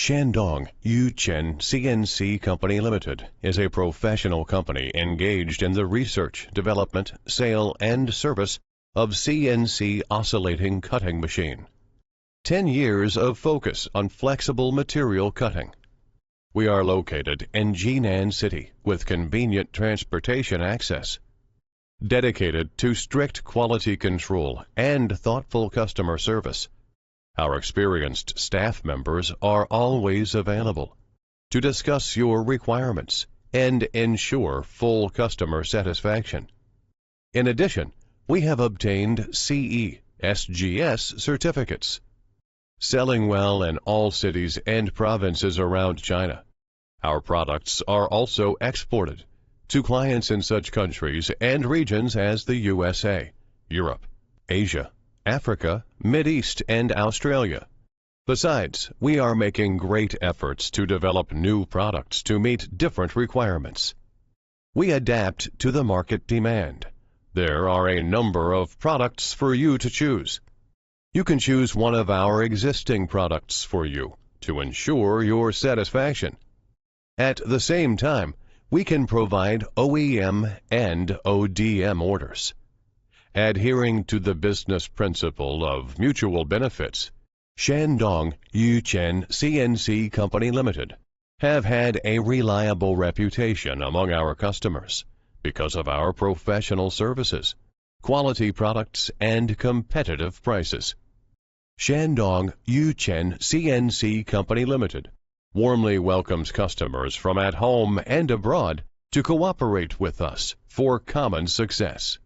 Shandong Yuchen CNC Company Limited is a professional company engaged in the research, development, sale, and service of CNC oscillating cutting machine. 10 years of focus on flexible material cutting. We are located in Jinan City with convenient transportation access. Dedicated to strict quality control and thoughtful customer service. Our experienced staff members are always available to discuss your requirements and ensure full customer satisfaction. In addition, we have obtained CE, SGS certificates. Selling well in all cities and provinces around China. Our products are also exported to clients in such countries and regions as the USA, Europe, Asia, Africa, Mideast, and Australia. Besides, we are making great efforts to develop new products to meet different requirements. We adapt to the market demand. There are a number of products for you to choose. You can choose one of our existing products for you to ensure your satisfaction. At the same time, we can provide OEM and ODM orders. Adhering to the business principle of mutual benefits, Shandong Yuchen CNC Company Limited have had a reliable reputation among our customers because of our professional services, quality products, and competitive prices. Shandong Yuchen CNC Company Limited warmly welcomes customers from at home and abroad to cooperate with us for common success.